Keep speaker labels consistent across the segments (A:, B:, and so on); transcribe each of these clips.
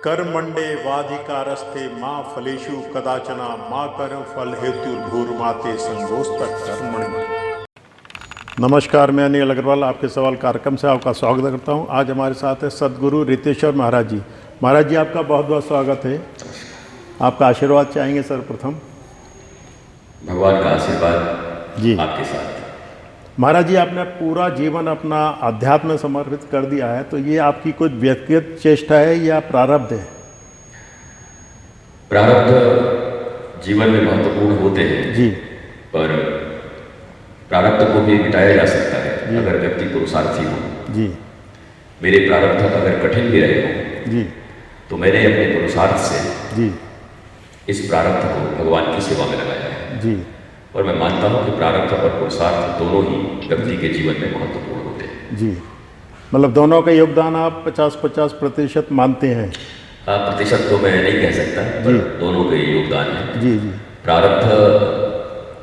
A: कर्मण्डे वाधिकारस्ते माँ फलेषु कदाचना माँ कर्म फल हेतु भूर्माते संगोस्तक कर्मणि। नमस्कार, मैं अनिल अग्रवाल आपके सवाल कार्यक्रम से आपका स्वागत करता हूं। आज हमारे साथ है सदगुरु रितेश्वर महाराज जी। महाराज जी, आपका बहुत बहुत स्वागत है। आपका आशीर्वाद चाहेंगे सर्वप्रथम।
B: भगवान का आशीर्वाद जी आपके साथ।
A: महाराज जी, आपने पूरा जीवन अपना अध्यात्म में समर्पित कर दिया है, तो ये आपकी कोई व्यक्तिगत चेष्टा है या प्रारब्ध है?
B: प्रारब्ध जीवन में महत्वपूर्ण होते हैं
A: जी,
B: पर प्रारब्ध को भी मिटाया जा सकता है अगर व्यक्ति पुरुषार्थी हो।
A: जी,
B: मेरे प्रारब्ध अगर कठिन भी रहे हो
A: जी, तो
B: मैंने अपने पुरुषार्थ से
A: जी
B: इस प्रारब्ध को भगवान की सेवा में लगाया है।
A: जी,
B: और मैं मानता हूँ कि प्रारब्ध और पुरुषार्थ दोनों ही व्यक्ति के जीवन में महत्वपूर्ण होते हैं।
A: जी, मतलब दोनों का योगदान आप 50-50% मानते हैं?
B: प्रतिशत तो मैं नहीं कह सकता, पर दोनों के योगदान है।
A: जी जी।
B: प्रारब्ध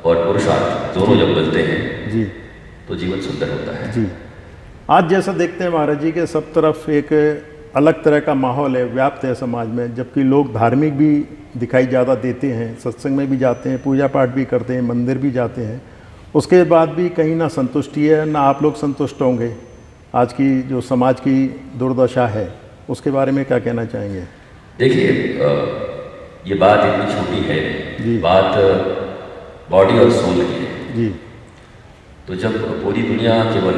B: और पुरुषार्थ दोनों जब मिलते हैं
A: जी
B: तो जीवन सुंदर होता है।
A: जी। आज जैसा देखते हैं महाराज जी के सब तरफ एक अलग तरह का माहौल है, व्याप्त है समाज में, जबकि लोग धार्मिक भी दिखाई ज़्यादा देते हैं, सत्संग में भी जाते हैं, पूजा पाठ भी करते हैं, मंदिर भी जाते हैं, उसके बाद भी कहीं ना संतुष्टि है ना आप लोग संतुष्ट होंगे। आज की जो समाज की दुर्दशा है उसके बारे में क्या कहना चाहेंगे?
B: देखिए, ये बात इतनी छोटी है
A: जी,
B: बात बॉडी और सोल की है
A: जी।
B: तो जब पूरी दुनिया केवल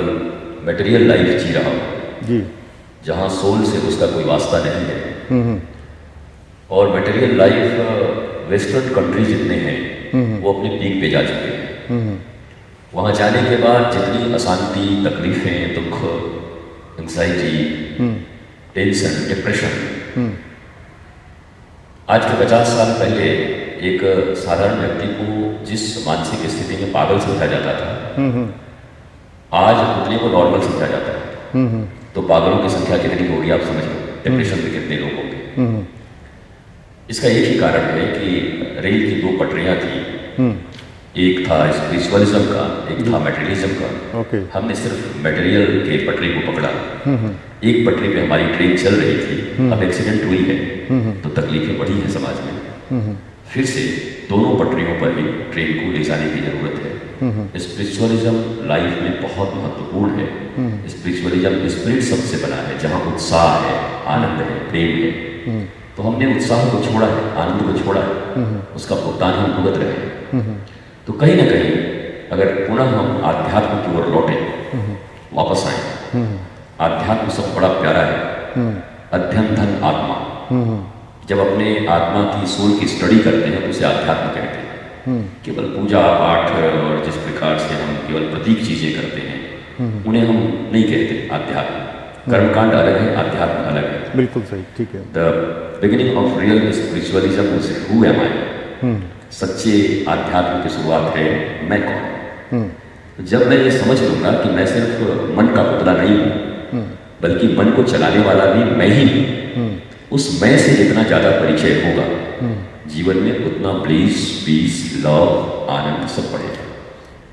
B: मटेरियल लाइफ जी रहा हो
A: जी,
B: जहाँ सोल से उसका कोई वास्ता नहीं है, और मटेरियल लाइफ वेस्टर्न कंट्री जितने हैं वो अपने पीक पे जा चुके हैं। वहाँ जाने के बाद जितनी अशांति, तकलीफें, दुख, एंग्जाइटी, टेंशन, डिप्रेशन, आज के 50 साल पहले एक साधारण व्यक्ति को जिस मानसिक स्थिति में पागल समझा जाता था आज उतने को नॉर्मल समझा जाता है। तो पागलों की संख्या कितनी होगी आप समझ लो, डिप्रेशन में कितने लोग होंगे। इसका एक ही कारण है कि रेल की दो पटरियां थी, एक था स्पिरिचुअलिज्म का, एक था मटेरियलिज्म का। हमने सिर्फ मटेरियल के पटरी को पकड़ा। एक पटरी पे हमारी ट्रेन चल रही थी, अब एक्सीडेंट हुई है तो तकलीफें बढ़ी हैं समाज में। फिर से दोनों पटरियों पर ही ट्रेन को ले जाने की जरूरत है। स्पिरिचुअलिज्म लाइफ में बहुत महत्वपूर्ण है। स्पिरिचुअलिज्म स्पिरिट सबसे बना है, जहाँ उत्साह है, आनंद है, प्रेम है। तो हमने उत्साह को छोड़ा है, आनंद को छोड़ा है, उसका भुगतान हम भुगत रहे हैं। तो कहीं ना कहीं अगर पुनः हम आध्यात्म की ओर लौटे, वापस आए, आध्यात्म सब बड़ा प्यारा है। अध्ययन धन आत्मा, जब अपने आत्मा की सोल की स्टडी करते हैं तो उसे आध्यात्म कहते हैं। केवल पूजा पाठ और जिस प्रकार से हम केवल प्रतीक चीजें करते हैं उन्हें हम नहीं कहते आध्यात्म। कर्मकांड अलग है, आध्यात्म अलग है।
A: बिल्कुल सही, ठीक है।
B: The beginning of real spiritualism is who am I. सच्चे आध्यात्म की शुरुआत है मैं कौन। तो जब मैं ये समझ लूंगा कि मैं सिर्फ मन का पुतला नहीं हूँ बल्कि मन को चलाने वाला भी मैं ही हूँ, उस मैं से जितना ज्यादा परिचय होगा जीवन में उतना ब्लिस, पीस, लव, आनंद सब बढ़ेगा।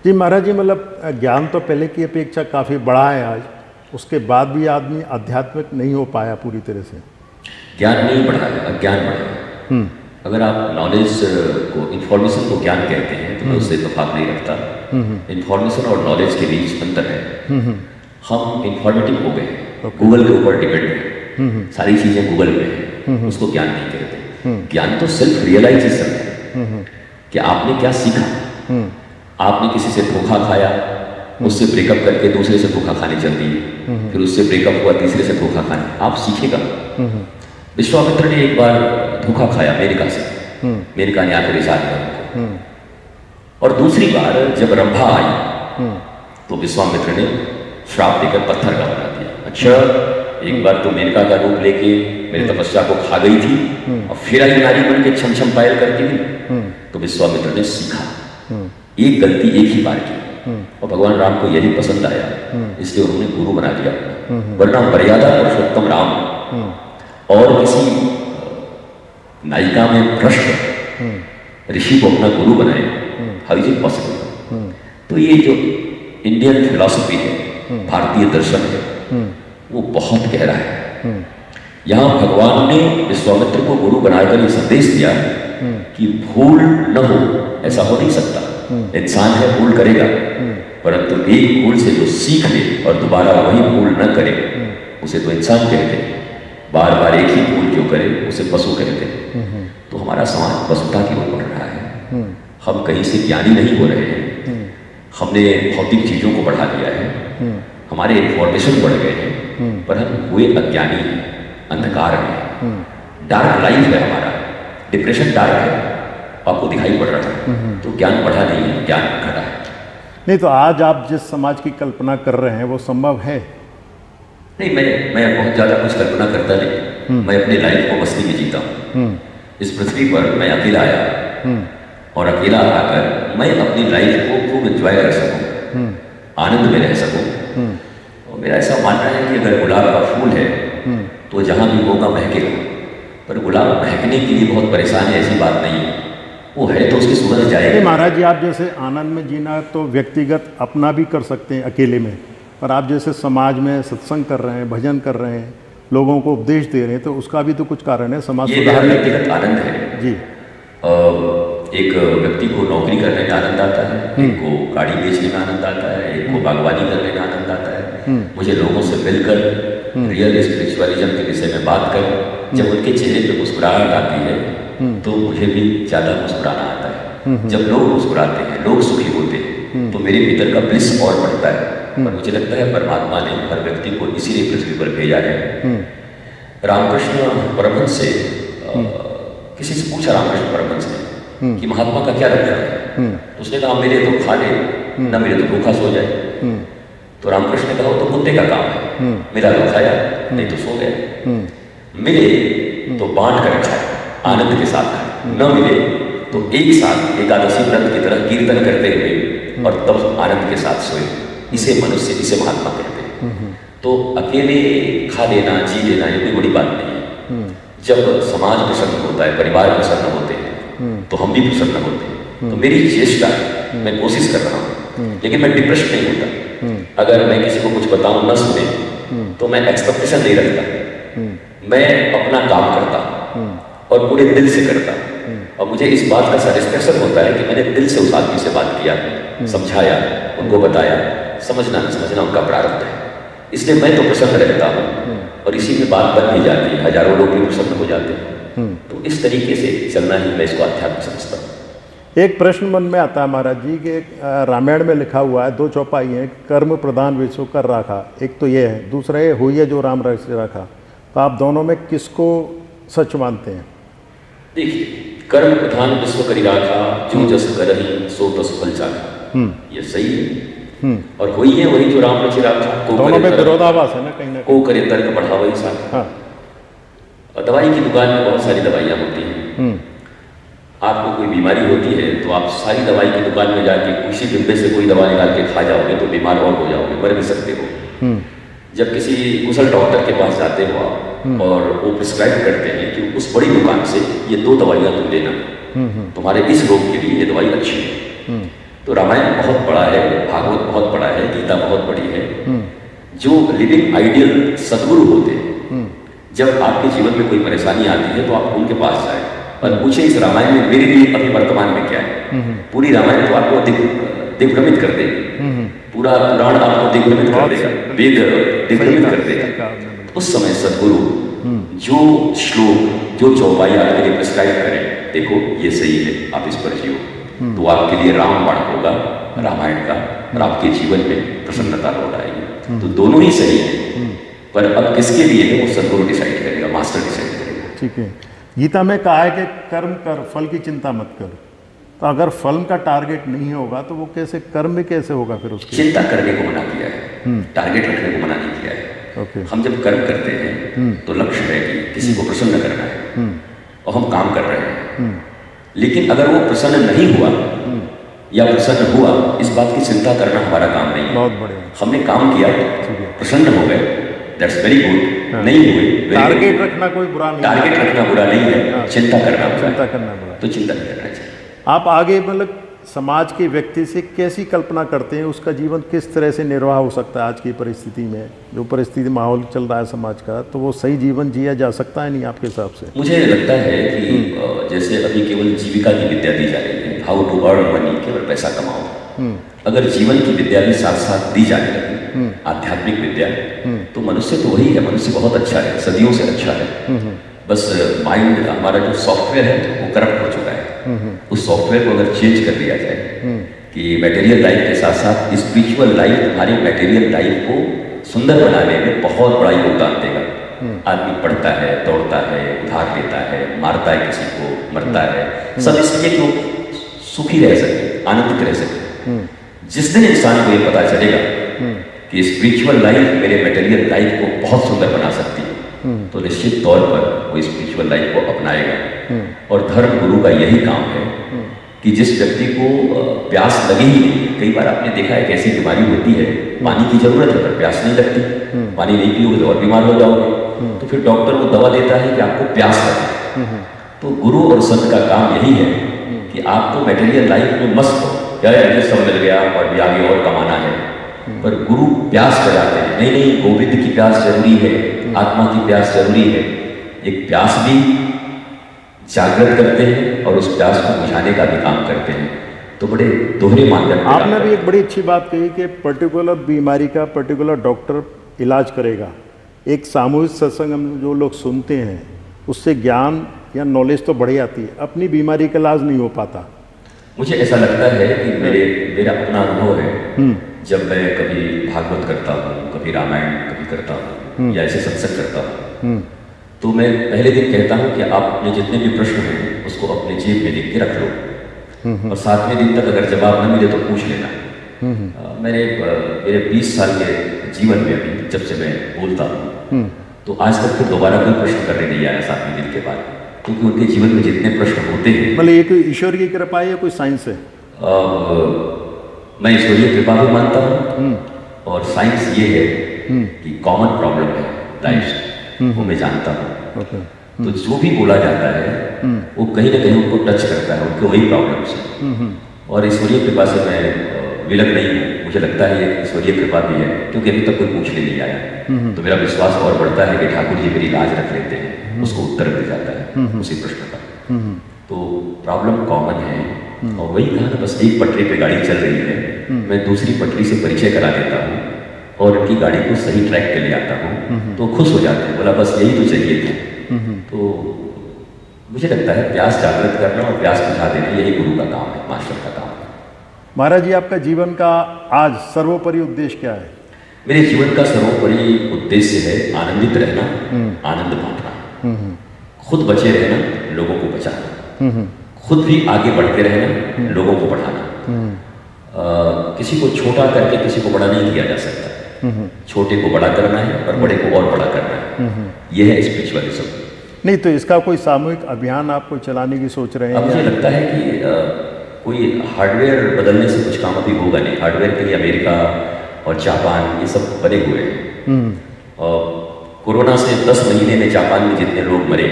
A: जी महाराज जी, मतलब ज्ञान तो पहले की अपेक्षा काफ़ी बड़ा है आज, उसके बाद भी आदमी आध्यात्मिक नहीं हो पाया पूरी तरह से।
B: ज्ञान नहीं बढ़ा है, अज्ञान बढ़ा है। अगर आप नॉलेज को, इंफॉर्मेशन को ज्ञान कहते हैं तो मैं उससे इत्तेफाक नहीं रखता। इंफॉर्मेशन और नॉलेज के बीच अंतर है। हम इंफॉर्मेटिव हो गए, गूगल के ऊपर डिपेंड है, सारी चीजें गूगल पे है, उसको ज्ञान नहीं कहते। ज्ञान तो सेल्फ रियलाइजेशन है कि आपने क्या सीखा। आपने किसी से धोखा खाया, उससे ब्रेकअप करके दूसरे से धोखा खाने चल दी, फिर उससे ब्रेकअप हुआ, तीसरे से धोखा खाने, आप सीखेगा। विश्वामित्र ने एक बार धोखा खाया मेनका से, मेनका ने आकर रिसा दिया उनको। और दूसरी बार जब रंभा आई तो विश्वामित्र ने श्राप देकर पत्थर का बना दिया। अच्छा, एक बार तो मेनका का रूप लेके मेरी तपस्या को खा गई थी और फिर आई नारी बन के छम छम पायल करती हुई। तो विश्वामित्र ने सीखा, एक गलती एक ही बार की और भगवान राम को यही पसंद आया, इसलिए उन्होंने गुरु बना दिया। वरना मर्यादा पुरुषोत्तम राम और किसी नायिका में भ्रष्ट ऋषि को अपना गुरु बनाए, हाउ इज इट पॉसिबल। तो ये जो इंडियन फिलॉसफी है, भारतीय दर्शन है, वो बहुत गहरा है। यहाँ भगवान ने विश्वामित्र को गुरु बनाकर ये संदेश दिया कि भूल न हो, ऐसा हो नहीं सकता। इंसान है, भूल करेगा, परंतु एक भूल से जो सीख ले और दोबारा वही भूल न करे उसे तो इंसान कहते हैं। बार बार एक ही भूल क्यों करे उसे पशु कहते हैं। तो हमारा समाज पशुता की ओर बढ़ रहा है। हम कहीं से ज्ञानी नहीं हो रहे हैं, हमने भौतिक चीजों को बढ़ा दिया है, हमारे इंफॉर्मेशन बढ़ गए हैं, पर हम हुए अज्ञानी, अंधकार में। डार्क लाइफ है हमारा, डिप्रेशन डार्क है, आपको दिखाई पड़ रहा है। तो ज्ञान बढ़ा नहीं है, ज्ञान घटा है।
A: नहीं तो आज आप जिस समाज की कल्पना कर रहे हैं वो संभव है?
B: नहीं, मैं बहुत ज़्यादा कुछ कल्पना करता नहीं। मैं अपनी लाइफ को मस्ती में जीता हूँ। इस पृथ्वी पर मैं अकेला आया और अकेला आकर मैं अपनी लाइफ को खूब एंजॉय कर सकूँ, आनंद में रह सकूँ। और मेरा ऐसा मानना है कि अगर गुलाब का फूल है तो जहाँ भी होगा महकेगा, पर गुलाब महकने के लिए बहुत परेशान है ऐसी बात नहीं है। वो है तो उसकी सूरज जाएगी।
A: महाराज जी, आप जैसे आनंद में जीना तो व्यक्तिगत अपना भी कर सकते हैं अकेले में, पर आप जैसे समाज में सत्संग कर रहे हैं, भजन कर रहे हैं, लोगों को उपदेश दे रहे हैं, तो उसका भी तो कुछ कारण है समाज सुधारने के।
B: व्यक्तिगत आनंद है
A: जी।
B: एक व्यक्ति को नौकरी करने में आनंद आता है, एक को गाड़ी बेचने में आनंद आता है, एक को बागवानी करने में आनंद आता है। मुझे लोगों से मिलकर रियल स्पिरिचुअलिज्म के विषय में बात कर, जब उनके चेहरे पे मुस्कुराहट आती है तो मुझे भी ज़्यादा मुस्कुराना आता है। जब लोग मुस्कुराते हैं, लोग सुखी होते हैं, तो मेरे भीतर का ब्लिस और बढ़ता है। और मुझे लगता है परमात्मा ने हर व्यक्ति को इसीलिए पृथ्वी पर भेजा है। रामकृष्ण परमहंस से किसी से पूछा रामकृष्ण परमहंस ने कि महात्मा का क्या लक्षण है? तो उसने कहा मिले तो खा ले, न मिले तो भूखा सो जाए। तो रामकृष्ण ने कहा वो तो कुत्ते का काम है, मिला तो खाया, नहीं तो सो गया। मिले तो बांट कर खाए, आनंद के साथ खाए, न मिले तो एक साथ एकादशी व्रत की तरह कीर्तन करते हुए और तब आनंद के साथ सोए। इसे मनुष्य, इसे महात्मा कहते हैं। तो अकेले खा लेना, जी लेना ये कोई बड़ी बात नहीं है। जब समाज प्रसन्न होता है, परिवार प्रसन्न होते हैं, तो हम भी प्रसन्न होते हैं। तो मेरी चेष्टा, मैं कोशिश कर रहा हूँ, लेकिन मैं डिप्रेस नहीं होता। अगर मैं किसी को कुछ बताऊं न सुने तो मैं एक्सपेक्टेशन नहीं रखता, मैं अपना काम करता और पूरे दिल से करता। और मुझे इस बात का सेटिस्फेक्शन होता है कि मैंने दिल से उस आदमी से बात किया, समझाया, उनको बताया। समझना न समझना उनका प्रारब्ध है, इसलिए मैं तो प्रसन्न रहता हूँ और इसी में बात बन भी जाती है, हजारों लोग भी प्रसन्न हो जाते हैं। तो इस तरीके से चलना ही मैं इसको अध्यात्म समझता हूँ।
A: एक प्रश्न मन में आता है महाराज जी कि रामायण में लिखा हुआ है, 2 चौपाई हैं, कर्म प्रधान विश्व कर राखा। एक तो ये है, दूसरा ये हुई है जो राम से रखा। तो आप दोनों में किसको सच मानते हैं?
B: देखिए, कर्म प्रधान विश्व करी राखा, जो जस करहि सो तस फल चाखा, ये सही है। और वही है वही जो राम रचि राखा।
A: दोनों में विरोधाभास है ना कहीं ना
B: को करे तर्क बढ़ावा ही साथ। और दवाई की दुकान में बहुत सारी दवाइयाँ होती हैं। आपको कोई बीमारी होती है तो आप सारी दवाई की दुकान में जाके उसी डिब्बे से कोई दवा निकाल के खा जाओगे तो बीमार और हो जाओगे, मर भी सकते हो। जब किसी कुशल डॉक्टर के पास जाते हो आप और वो प्रिस्क्राइब करते हैं कि उस बड़ी दुकान से ये 2 दवाइयाँ तुम लेना, तुम्हारे इस रोग के लिए ये दवाई अच्छी है। तो रामायण बहुत बड़ा है, भागवत बहुत बड़ा है, गीता बहुत बड़ी है। जो लिविंग आइडियल सदगुरु होते हैं, जब आपके जीवन में कोई परेशानी आती है तो आप उनके पास जाए और पूछे इस रामायण में मेरे लिए अभी वर्तमान में क्या है। पूरी रामायण तो आपको दिग्भ्रमित कर देगी, पूरा पुराण आपको दिग्भ्रमित कर देगा, वेद दिग्भ्रमित कर देगा। उस समय सदगुरु जो श्लोक, जो चौपाई आपके लिए प्रिस्क्राइब करें, देखो ये सही है, आप इस पर जियो, तो आपके लिए रामबाण होगा रामायण का और आपके जीवन में प्रसन्नता लौट आएगी। तो दोनों ही सही है, पर अब किसके लिए है वो सदगुरु डिसाइड करेगा, मास्टर डिसाइड करेगा।
A: ठीक है। गीता में कहा है कि कर्म कर, फल की चिंता मत कर। तो अगर फल का टारगेट नहीं होगा तो वो कैसे, कर्म में कैसे होगा फिर उसकी?
B: चिंता करने को मना किया है, टारगेट रखने को मना नहीं किया है। हम जब कर्म करते हैं तो लक्ष्य है कि किसी को प्रसन्न करना है और हम काम कर रहे हैं। लेकिन अगर वो प्रसन्न नहीं हुआ या प्रसन्न हुआ, इस बात की चिंता करना हमारा काम नहीं है।
A: बहुत बढ़िया।
B: हमने काम किया, प्रसन्न हो गए, दैट्स वेरी गुड। नहीं हुए,
A: टारगेट रखना कोई बुरा नहीं,
B: टारगेट रखना बुरा नहीं है, चिंता करना बुरा,
A: चिंता करना बुरा,
B: तो चिंता नहीं करना चाहिए।
A: आप आगे मतलब समाज के व्यक्ति से कैसी कल्पना करते हैं, उसका जीवन किस तरह से निर्वाह हो सकता है आज की परिस्थिति में, जो परिस्थिति माहौल चल रहा है समाज का, तो वो सही जीवन जिया जा सकता है नहीं आपके हिसाब से?
B: मुझे लगता है कि जैसे अभी केवल जीविका की विद्या दी जा रही है, हाउ टू अर्न मनी, केवल पैसा कमाओ। अगर जीवन की विद्या भी साथ साथ दी जाने लगी, आध्यात्मिक विद्या, तो मनुष्य तो वही है, मनुष्य बहुत अच्छा है, सदियों से अच्छा है। बस माइंड हमारा जो सॉफ्टवेयर है वो करप्ट हो चुका है। उस सॉफ्टवेयर को अगर चेंज कर दिया जाए कि मटेरियल लाइफ के साथ साथ स्पिरिचुअल लाइफ हमारी मटेरियल लाइफ को सुंदर बनाने में बहुत बड़ा योगदान देगा। आदमी पढ़ता है, दौड़ता है, उधार लेता है, मारता है किसी को, मरता है, सब इसलिए कि वो सुखी रह सके, आनंदित रह सके। जिस दिन इंसान को ये पता चलेगा कि स्पिरिचुअल लाइफ मेरे मटेरियल लाइफ को बहुत सुंदर बना सकती है, तो निश्चित तौर पर वो स्पिरिचुअल लाइफ को अपनाएगा। और धर्म गुरु का यही काम है कि जिस व्यक्ति को प्यास लगे ही नहीं, कई बार आपने देखा है कैसी बीमारी होती है, पानी की जरूरत है पर प्यास नहीं लगती, पानी नहीं पियोगे तो और बीमार हो जाओगे, तो फिर डॉक्टर वो दवा देता है कि आपको प्यास लगे। तो गुरु और संत का काम यही है कि आपको मटेरियल लाइफ में मस्त हो, क्या मुझे सब मिल गया और भी आगे और कमाना है, पर गुरु प्यास जगाते हैं, नहीं नहीं गोविंद की प्यास जरूरी है, आत्मा की प्यास जरूरी है। एक प्यास भी जागृत करते हैं और उस प्यास को बुझाने का भी काम करते हैं। तो बड़े दोहरे मानदंड।
A: आपने भी एक बड़ी अच्छी बात कही कि पर्टिकुलर बीमारी का पर्टिकुलर डॉक्टर इलाज करेगा। एक सामूहिक सत्संग हम जो लोग सुनते हैं उससे ज्ञान या नॉलेज तो बढ़ जाती है, अपनी बीमारी का इलाज नहीं हो पाता।
B: मुझे ऐसा लगता है कि मेरा अपना अनुभव है, जब मैं कभी भागवत करता हूँ, कभी रामायण कभी करता हूँ या ऐसे सत्संग करता हूँ, तो मैं पहले दिन कहता हूँ कि आप अपने जितने भी प्रश्न हैं उसको अपने जेब में लिख के रख लो और 7वें दिन तक अगर जवाब न मिले तो पूछ लेना। मेरे 20 साल के जीवन में अभी जब से मैं बोलता हूँ तो आज तक फिर दोबारा कोई प्रश्न करने नहीं आया 7वें दिन के बाद, क्योंकि उनके जीवन में जितने प्रश्न होते हैं।
A: मतलब ये कोई ईश्वर की कृपा है या कोई साइंस है?
B: मैं ईश्वरीय कृपा भी मानता हूँ और साइंस ये है कि कॉमन प्रॉब्लम है लाइफ, वो मैं जानता हूँ। तो जो भी बोला जाता है वो कहीं ना कहीं उनको टच करता है, उनको वही प्रॉब्लम्स है। और ईश्वरीय कृपा से मैं विलग नहीं हूँ, मुझे लगता है ये ईश्वरीय कृपा भी है, क्योंकि अभी तक कोई पूछने नहीं आया। तो मेरा विश्वास और बढ़ता है कि ठाकुर जी मेरी लाज रख लेते हैं, उसको उत्तर मिल जाता है उसी प्रश्न का। तो प्रॉब्लम कॉमन है और वही कहा ना, बस एक पटरी पे गाड़ी चल रही है, मैं दूसरी पटरी से परिचय करा देता हूँ और उनकी गाड़ी को सही ट्रैक पे ले आता हूँ, तो खुश हो जाते हैं, बोला बस यही तो चाहिए था। तो मुझे लगता है प्यास जागृत करना और प्यास बुझा देना यही गुरु का काम है, मास्टर का काम है।
A: महाराज जी, आपका जीवन का आज सर्वोपरि उद्देश्य क्या है?
B: मेरे जीवन का सर्वोपरि उद्देश्य है आनंदित रहना, आनंद बांटना, खुद बचे रहना, लोगों को बचाना, खुद भी आगे बढ़ते रहना, लोगों को बढ़ाना। किसी को छोटा करके किसी को बड़ा नहीं किया जा सकता, छोटे को बड़ा करना है और बड़े को और बड़ा करना है, यह है स्पिरिचुअलिज्म।
A: नहीं तो इसका कोई सामूहिक अभियान आपको चलाने की सोच रहे हैं?
B: मुझे लगता है कि कोई हार्डवेयर बदलने से कुछ काम अभी होगा नहीं। हार्डवेयर के लिए अमेरिका और जापान ये सब बने हुए हैं। और कोरोना से 10 महीने में जापान में जितने लोग मरे,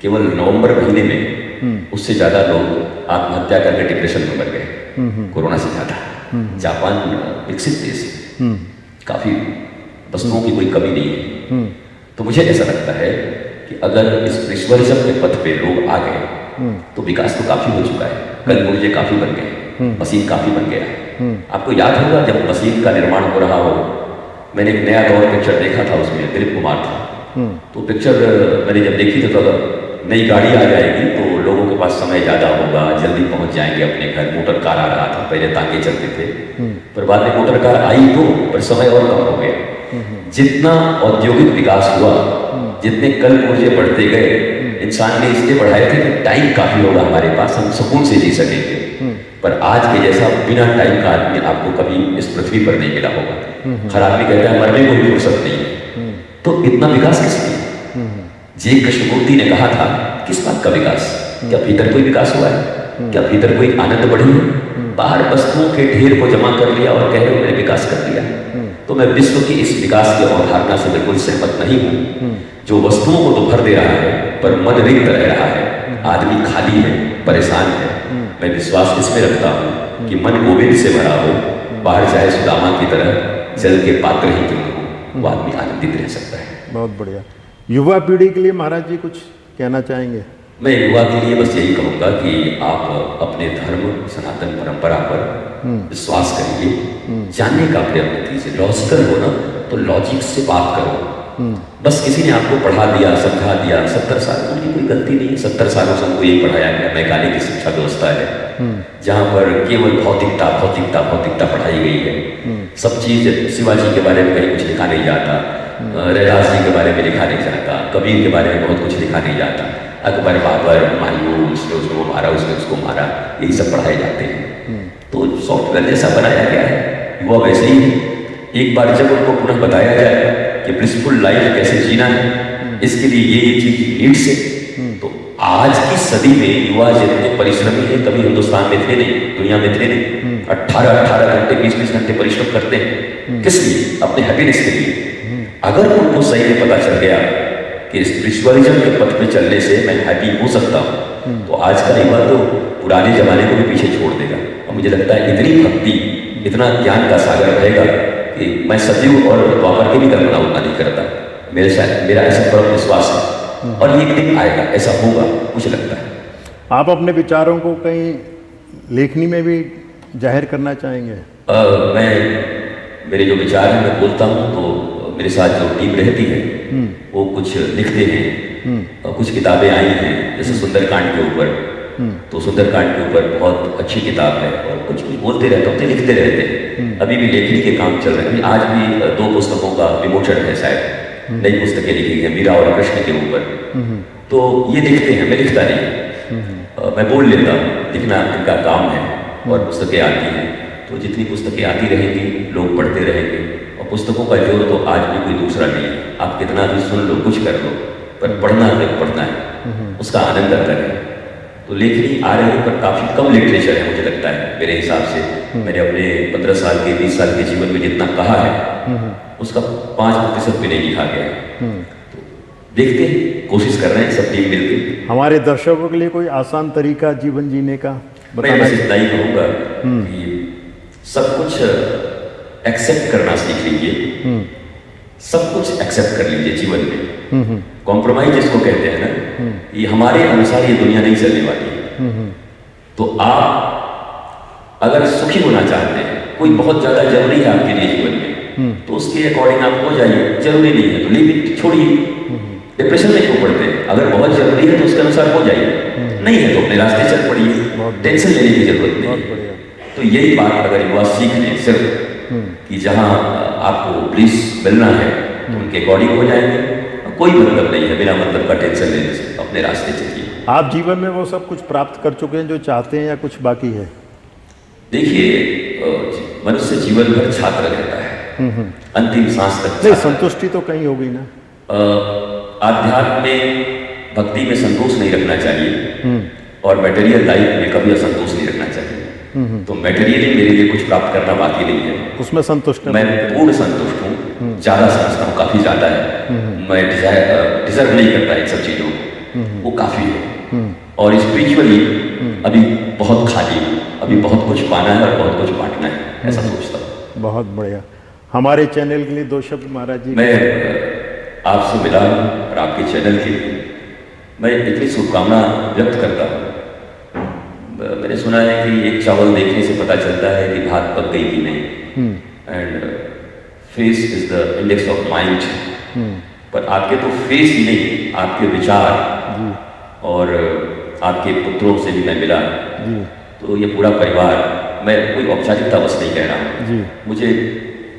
B: केवल नवंबर महीने में उससे ज़्यादा लोग आत्महत्या करके डिप्रेशन में मर गए, कोरोना से ज़्यादा। जापान विकसित देश है, काफ़ी वस्तुओं की कोई कमी नहीं है। तो मुझे ऐसा लगता है कि अगर इस स्पिरिचुअलिज्म के पथ पे लोग आ गए तो विकास तो काफ़ी हो चुका है, कल पुर्जे काफ़ी बन गए, मशीन काफ़ी बन गया। आपको याद होगा जब मशीन का निर्माण हो रहा हो, मैंने एक नया दौर पिक्चर देखा था, उसमें दिलीप कुमार था। तो पिक्चर मैंने जब देखी थी तो अगर नई गाड़ी आ जाएगी तो लोगों के पास समय ज़्यादा होगा, जल्दी पहुंच जाएंगे अपने घर। मोटर कार आ रहा था, पहले तांगे चलते थे, पर बाद में मोटर कार आई तो पर समय और कम हो गया। जितना औद्योगिक विकास हुआ, जितने कल पुर्जे बढ़ते गए, इंसान ने इसलिए बढ़ाए थे कि टाइम काफ़ी होगा हमारे पास, हम सुकून से जी सकेंगे। पर आज के जैसा बिना टाइम का आदमी आपको कभी इस पृथ्वी पर नहीं मिला होगा। हर आदमी कहता है मरने को भी फुर्सत नहीं है, तो इतना विकास किस लिए? जी कृष्णमूर्ति ने कहा था किस बात का विकास? क्या भीतर कोई विकास हुआ है? क्या भीतर कोई आनंद बढ़ी है? बाहर वस्तुओं के ढेर को जमा कर लिया और कह रहे हो मैंने विकास कर लिया। तो मैं विश्व की इस विकास की अवधारणा से बिल्कुल सहमत नहीं हूँ। जो वस्तुओं को तो भर दे रहा है पर मन रिक्त रह रहा है, आदमी खाली है, परेशान है, मैं विश्वास इसमें रखता हूँ कि मन गोविंद से भरा हो, बाहर चाहे सुदामा की तरह जल के पात्र ही क्यों हो, वो आदमी आनंदित रह सकता है।
A: बहुत बढ़िया। युवा पीढ़ी के लिए महाराज जी कुछ कहना चाहेंगे?
B: मैं युवा के लिए बस यही कहूँगा कि आप अपने धर्म सनातन परंपरा पर विश्वास करिए, जानने का प्रयत्न कीजिए। लॉजिकल हो ना तो लॉजिक से बात करो। बस किसी ने आपको पढ़ा दिया, समझा दिया, 70 साल उनकी कोई गलती नहीं है। 70 सालों से हमको यही पढ़ाया गया। मैकाले की शिक्षा व्यवस्था है जहाँ पर केवल भौतिकता भौतिकता भौतिकता पढ़ाई गई है। सब चीज शिवाजी के बारे में कहीं कुछ लिखा नहीं जाता, रैदास जी के बारे में लिखा नहीं जाता, कबीर के बारे में बहुत कुछ लिखा नहीं जाता। अकबर बाबर हुमायूं, उसने उसको मारा, उसने उसको मारा, यही सब पढ़ाए जाते हैं। तो सॉफ्टवेयर जैसा बनाया गया है, युवा वैसे ही है। एक बार जब उनको पुनः बताया जाए कि ब्लिसफुल लाइफ कैसे जीना है, इसके लिए ये चीज नीड्स है, तो आज की सदी में युवा जितने परिश्रमी है कभी हिंदुस्तान में थे नहीं, दुनिया में थे नहीं। 18-18 घंटे 20-20 घंटे परिश्रम करते हैं, किस लिए? अपने हैप्पीनेस के लिए। अगर उनको सही में पता चल गया कि स्पिरिचुअलिज्म के पथ पे चलने से मैं हैप्पी हो सकता हूँ, तो आज का युवा तो पुराने जमाने को भी पीछे छोड़ देगा। और मुझे लगता है इतनी भक्ति, इतना ज्ञान का सागर रहेगा कि मैं सतयुग और द्वापर की भी कल्पना उतना नहीं करता। मेरा ऐसा परम विश्वास है और ये एक दिन आएगा, ऐसा होगा, मुझे लगता है।
A: आप अपने विचारों को कहीं लेखनी में भी जाहिर करना चाहेंगे?
B: मैं मेरे जो विचार हैं मैं बोलता हूँ, तो मेरे साथ जो टीम रहती है वो कुछ लिखते हैं। कुछ किताबें आई हैं जैसे सुंदरकांड के ऊपर, तो सुंदरकांड के ऊपर बहुत अच्छी किताब है और कुछ कुछ बोलते रहते हैं, लिखते रहते हैं। अभी भी लेखनी के काम चल रहे हैं। अभी आज भी 2 पुस्तकों का विमोचन है, शायद नई पुस्तकें लिखी हैं मीरा और कृष्ण के ऊपर। तो ये लिखते हैं, मैं लिखता नहीं, मैं बोल लेता हूँ। लिखना इनका काम है और पुस्तकें आती हैं, तो जितनी पुस्तकें आती रहेंगी लोग पढ़ते रहेंगे। और पुस्तकों का जोर तो आज भी कोई दूसरा नहीं है। आप कितना भी सुन लो, कुछ कर लो, पर पढ़ना है, उसका आनंद अलग है। तो लेखनी आ रही है पर काफ़ी कम लिटरेचर है मुझे लगता है, मेरे हिसाब से। मैंने अपने 15 साल के 20 साल के जीवन में जितना कहा है उसका 5% भी नहीं लिखा गया है। तो देखते हैं, कोशिश कर रहे हैं सब टीम मिलकर।
A: हमारे दर्शकों के लिए कोई आसान तरीका जीवन जीने का
B: मैं बस इतना ही कहूँगा कि सब कुछ एक्सेप्ट करना सीख लीजिए। सब कुछ एक्सेप्ट कर लीजिए जीवन में। कॉम्प्रोमाइज जिसको कहते हैं ना, ये हमारे अनुसार ये दुनिया नहीं चलने वाली। तो आप अगर सुखी होना चाहते हैं, कोई बहुत ज्यादा जरूरी है आपके लिए जीवन में, तो उसके अकॉर्डिंग आप हो जाइए। जरूरी नहीं है तो लीव इट, छोड़िए। डिप्रेशन में क्यों पड़ते हैं? अगर बहुत जरूरी है तो उसके अनुसार हो जाइए, नहीं है तो अपने रास्ते चल पड़िए, टेंशन लेने की जरूरत नहीं। तो यही बात अगर युवा सीख लें सिर्फ कि जहाँ आपको ब्लिस मिलना है तो उनके अकॉर्डिंग हो जाएंगे। कोई मतलब नहीं है बिना मतलब का टेंशन लेने से, अपने रास्ते चलिए।
A: आप जीवन में वो सब कुछ प्राप्त कर चुके हैं जो चाहते हैं या कुछ बाकी है?
B: देखिए, मनुष्य जीवन भर छात्र रहता है, अंतिम सांस तक।
A: नहीं, संतुष्टि तो कहीं होगी ना।
B: आध्यात्म में, भक्ति में संतोष नहीं रखना चाहिए और मटेरियल लाइफ में कभी असंतोष नहीं रखना चाहिए। तो मटेरियली मेरे लिए कुछ प्राप्त करना बाकी नहीं है,
A: उसमें संतुष्ट
B: मैं पूर्ण संतुष्ट हूँ। ज्यादा समझता हूँ, काफी ज्यादा है। मैं डिजर्व नहीं करता इन सब चीजों को, वो काफी है। और स्पिरिचुअली अभी बहुत खाली हूँ, अभी बहुत कुछ पाना है और बहुत कुछ बांटना है, ऐसा सोचता हूँ।
A: बहुत बढ़िया। हमारे चैनल के लिए 2 शब्द महाराज जी।
B: मैं आपसे मिला हूँ और आपके चैनल के लिए मैं इतनी शुभकामना व्यक्त करता हूँ। मैंने सुना है कि एक चावल देखने से पता चलता है कि भात पक गई कि नहीं, and face is the index of mind. पर आपके तो फेस ही नहीं, आपके विचार और आपके पुत्रों से भी मैं मिला, तो ये पूरा परिवार, मैं कोई औपचारिकता बस नहीं कह रहा हूँ, मुझे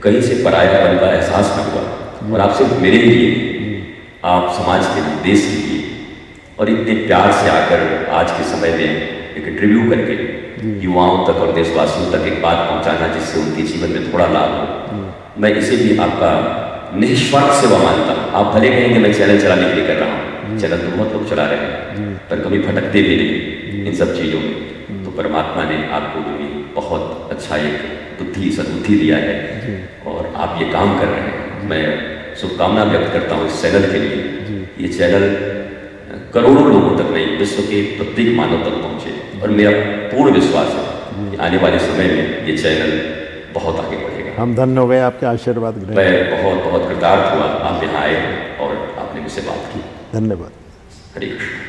B: कहीं से परायापन का एहसास न हुआ। और आपसे मेरे लिए, आप समाज के लिए, देश के लिए, और इतने प्यार से आकर आज के समय में एक इंटरव्यू करके युवाओं तक और देशवासियों तक एक बात पहुंचाना जिससे उनके जीवन में थोड़ा लाभ हो, मैं इसे भी आपका निस्वार्थ सेवा मानता हूँ। आप भले कहेंगे मैं चैनल चलाने के लिए कर रहा हूँ, चैनल तो बहुत लोग चला रहे हैं, पर कभी भटकते भी नहीं इन सब चीज़ों में। तो परमात्मा ने आपको भी बहुत अच्छा एक बुद्धि, सद्बुद्धि दिया है और आप ये काम कर रहे हैं। मैं शुभकामना व्यक्त करता हूँ इस चैनल के लिए। ये चैनल करोड़ों लोगों तक नहीं, विश्व के प्रत्येक मानव तक पहुंचे। और मेरा पूर्ण विश्वास है कि आने वाले समय में ये चैनल बहुत आगे बढ़ेगा।
A: हम धन्य हो गए आपके आशीर्वाद ग्रहण।
B: मैं बहुत बहुत कृतार्थ हुआ आप यहाँ आए और आपने मुझसे बात की।
A: धन्यवाद।
B: हरे कृष्ण।